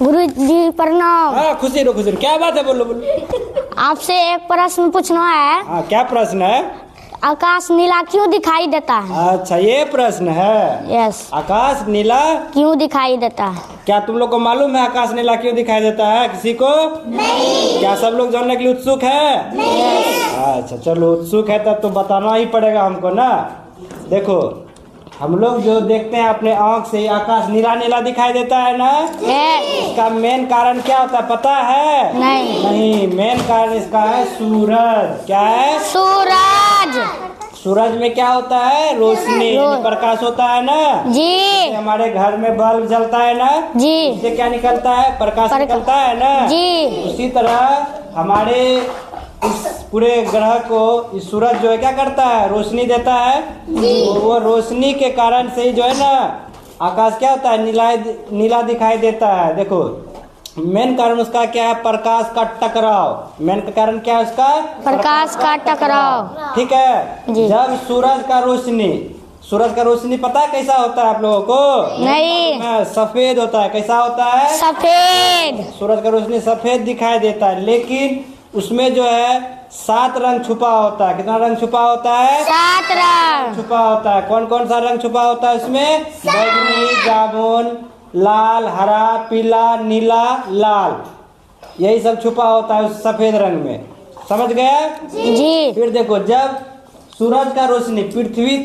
गुरु जी प्रणाम। हाँ खुशी रहो क्या बात है, बोलो बोलो। आपसे एक प्रश्न पूछना है। हाँ क्या प्रश्न है? आकाश नीला क्यों दिखाई देता है? अच्छा ये प्रश्न है। यस। आकाश नीला क्यों दिखाई देता है? क्या तुम लोग को मालूम है आकाश नीला क्यों दिखाई देता है? किसी को नहीं। क्या सब लोग जानने के लिए उत्सुक है? नहीं। अच्छा चलो उत्सुक है तब तो बताना ही पड़ेगा हमको ना। देखो हम लोग जो देखते हैं अपने आँख से आकाश नीला नीला दिखाई देता है ना। इसका मेन कारण क्या होता है पता है? नहीं मेन कारण इसका है सूरज। क्या है? सूरज। सूरज में क्या होता है? रोशनी प्रकाश होता है ना जी। हमारे घर में बल्ब जलता है ना जी, इससे क्या निकलता है? प्रकाश निकलता है ना जी। उसी तरह हमारे इस पूरे ग्रह को इस सूरज जो है क्या करता है? रोशनी देता है। वो रोशनी के कारण से ही जो है ना आकाश क्या होता है? नीला दिखाई देता है। देखो मेन कारण उसका क्या है? प्रकाश का टकराव। मेन का कारण क्या है उसका? प्रकाश का टकराव। ठीक है। जब सूरज का रोशनी पता है कैसा होता है आप लोगों को? नहीं। सफेद होता है। कैसा होता है? सफेद। सूरज का रोशनी सफेद दिखाई देता है, लेकिन उसमें जो है 7 रंग छुपा होता है। कितना रंग छुपा होता है? 7 रंग छुपा होता है। कौन कौन सा रंग छुपा होता है उसमें? बैंगनी, जामुन, लाल, हरा, पीला, नीला, लाल, यही सब छुपा होता है उस सफेद रंग में। समझ गया जी। फिर देखो जब सूरज का रोशनी पृथ्वी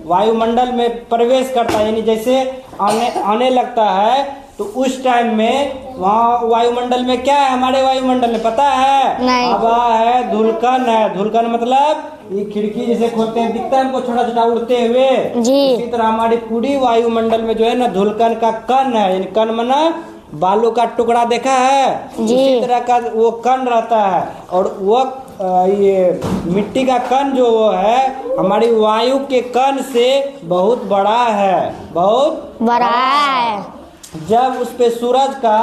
वायुमंडल में प्रवेश करता है, यानी जैसे आने लगता है, तो उस टाइम में वहाँ वायुमंडल में क्या है? हमारे वायुमंडल में पता है? नहीं। हवा है, धुलकन है। धुलकन मतलब ये खिड़की जैसे खोलते हैं दिखता है हमको छोटा छोटा उड़ते हुए जी। इसी तरह हमारी पूरी वायुमंडल में जो है ना धुलकन का कण है, यानी कण मना बालू का टुकड़ा देखा है जी। इसी तरह का वो कण रहता है, और वो ये मिट्टी का कण जो वो है हमारी वायु के कण से बहुत बड़ा है, बहुत बड़ा है। जब उस पे सूरज का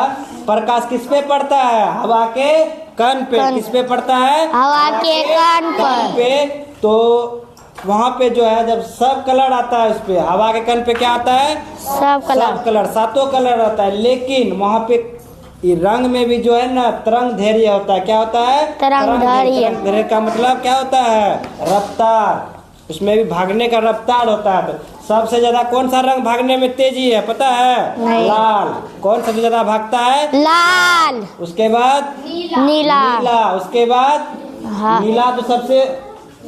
प्रकाश किस पे पड़ता है? हवा के कण पे। किस पे पड़ता है? हवा के कण पे। तो वहाँ पे जो है जब सब कलर आता है उस पे, हवा के कण पे क्या आता है? सब कलर 7 कलर आता है, लेकिन वहाँ पे रंग में भी जो है ना तरंग धैर्य होता है। क्या होता है? तरंग धैर्य का मतलब क्या होता है? रफ्तार। उसमें भी भागने का रफ्तार होता है। तो सबसे ज्यादा कौन सा रंग भागने में तेजी है पता है? लाल। कौन सबसे ज्यादा भागता है? लाल। उसके बाद नीला। उसके बाद नीला तो सबसे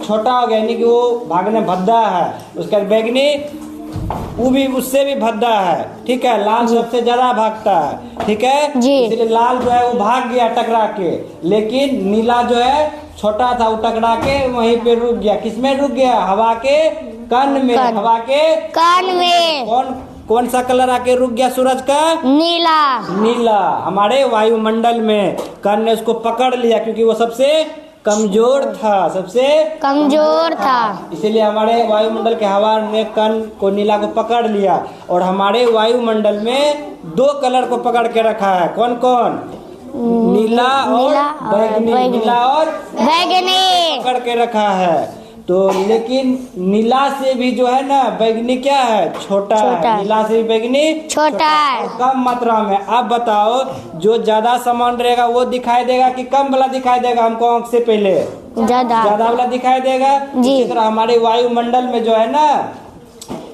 छोटा हो गया, यानी कि वो भागने भद्दा है। उसके बाद बैगनी, वो भी उससे भी भद्दा है। ठीक है। लाल सबसे ज्यादा भागता है। ठीक है। इसलिए लाल जो है वो भाग गया टकरा के, लेकिन नीला जो है छोटा था, वो टकरा के वहीं पे रुक गया। किसमें रुक गया? हवा के कण में। हवा के कण में कौन सा कलर आके रुक गया सूरज का? नीला। हमारे वायुमंडल में कण ने उसको पकड़ लिया, क्योंकि वो सबसे कमजोर था। इसीलिए हमारे वायुमंडल के हवा ने कण को नीला को पकड़ लिया, और हमारे वायुमंडल में 2 कलर को पकड़ के रखा है। कौन कौन? नीला और बैगनी। नीला और बैगनी पकड़ के रखा है। तो लेकिन नीला से भी जो है ना बैगनी क्या है? छोटा है। नीला से भी बैगनी छोटा है, कम मात्रा में। अब बताओ जो ज्यादा सामान रहेगा वो दिखाई देगा कि कम वाला दिखाई देगा? हमको आँख से पहले ज्यादा वाला दिखाई देगा। इसी तरह हमारे वायुमंडल में जो है ना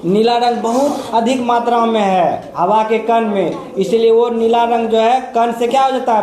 नीला रंग बहुत अधिक मात्रा में है हवा के कण में, इसलिए वो नीला रंग जो है कण से क्या हो जाता है?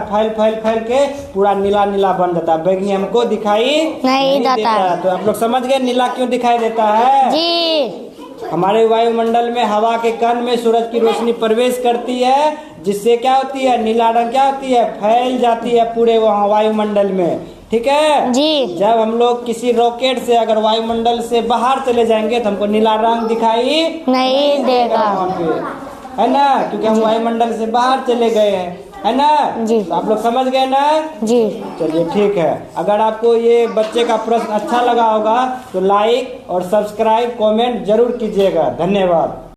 फैल के पूरा नीला नीला बन जाता है। बैगनी हमको दिखाई नहीं देता। तो आप लोग समझ गए नीला क्यों दिखाई देता है जी। हमारे वायुमंडल में हवा के कण में सूरज की रोशनी प्रवेश करती है, जिससे क्या होती है? नीला रंग क्या होती है? फैल जाती है पूरे वहाँ वायुमंडल में। ठीक है जी। जब हम लोग किसी रॉकेट से अगर वायुमंडल से बाहर चले जाएंगे तो हमको नीला रंग दिखाई नहीं देगा वहाँ पे, है ना, क्योंकि हम वायुमंडल से बाहर चले गए हैं, है ना जी। तो आप लोग समझ गए ना जी। चलिए ठीक है। अगर आपको ये बच्चे का प्रश्न अच्छा लगा होगा तो लाइक और सब्सक्राइब कमेंट जरूर कीजिएगा। धन्यवाद।